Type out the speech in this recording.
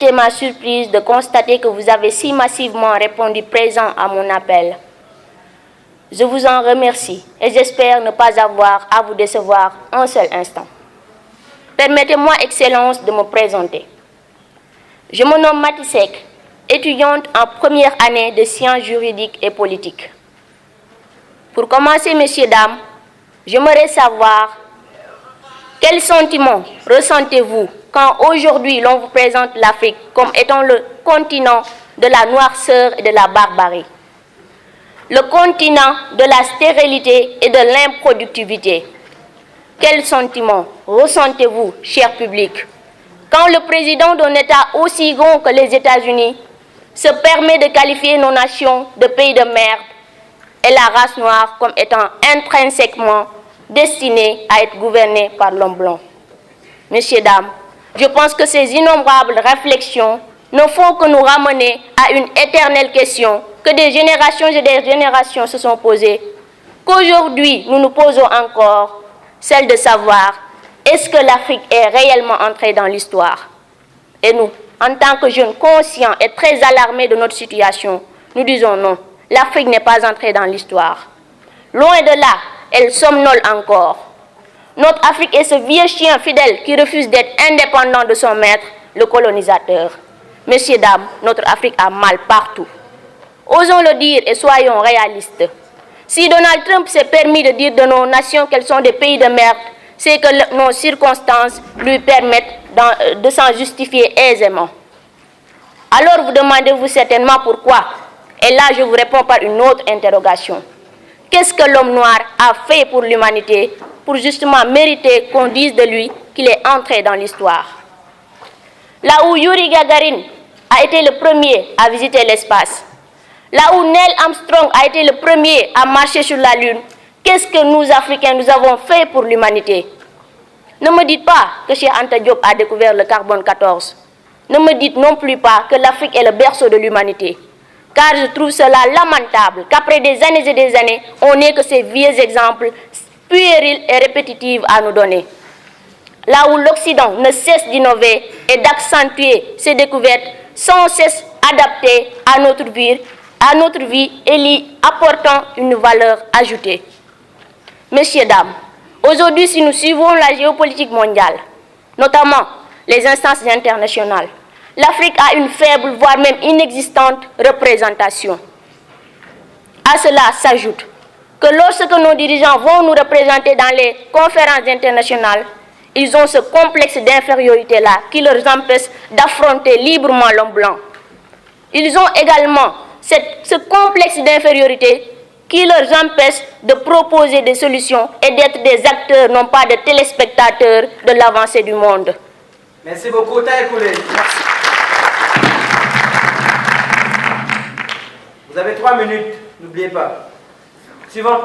C'est ma surprise de constater que vous avez si massivement répondu présent à mon appel. Je vous en remercie et j'espère ne pas avoir à vous décevoir un seul instant. Permettez-moi, Excellence, de me présenter. Je me nomme Maty Seck, étudiante en première année de sciences juridiques et politiques. Pour commencer, messieurs, dames, j'aimerais savoir quels sentiments ressentez-vous quand aujourd'hui l'on vous présente l'Afrique comme étant le continent de la noirceur et de la barbarie, le continent de la stérilité et de l'improductivité. Quels sentiments ressentez-vous, cher public, quand le président d'un État aussi grand que les États-Unis se permet de qualifier nos nations de pays de merde et la race noire comme étant intrinsèquement destinée à être gouvernée par l'homme blanc? Messieurs, dames, je pense que ces innombrables réflexions ne font que nous ramener à une éternelle question que des générations et des générations se sont posées, qu'aujourd'hui nous nous posons encore, celle de savoir est-ce que l'Afrique est réellement entrée dans l'histoire? Et nous, en tant que jeunes conscients et très alarmés de notre situation, nous disons non, l'Afrique n'est pas entrée dans l'histoire. Loin de là, elle somnole encore. Notre Afrique est ce vieux chien fidèle qui refuse d'être indépendant de son maître, le colonisateur. Messieurs, dames, notre Afrique a mal partout. Osons le dire et soyons réalistes. Si Donald Trump s'est permis de dire de nos nations qu'elles sont des pays de merde, c'est que nos circonstances lui permettent de s'en justifier aisément. Alors vous demandez-vous certainement pourquoi. Et là, je vous réponds par une autre interrogation. Qu'est-ce que l'homme noir a fait pour l'humanité pour justement mériter qu'on dise de lui qu'il est entré dans l'histoire? Là où Yuri Gagarin a été le premier à visiter l'espace, là où Neil Armstrong a été le premier à marcher sur la Lune, qu'est-ce que nous, Africains, nous avons fait pour l'humanité? Ne me dites pas que Cheikh Anta Diop a découvert le carbone 14. Ne me dites non plus pas que l'Afrique est le berceau de l'humanité. Car je trouve cela lamentable qu'après des années, on n'ait que ces vieux exemples puérils et répétitifs à nous donner. Là où l'Occident ne cesse d'innover et d'accentuer ses découvertes sans cesse adaptées à notre vie et lui apportant une valeur ajoutée. Messieurs, dames, aujourd'hui, si nous suivons la géopolitique mondiale, notamment les instances internationales, l'Afrique a une faible, voire même inexistante représentation. À cela s'ajoute que lorsque nos dirigeants vont nous représenter dans les conférences internationales, ils ont ce complexe d'infériorité-là qui leur empêche d'affronter librement l'homme blanc. Ils ont également ce complexe d'infériorité qui leur empêche de proposer des solutions et d'être des acteurs, non pas des téléspectateurs de l'avancée du monde. Merci beaucoup, Taï Koulé. Vous avez 3 minutes, n'oubliez pas. Suivant.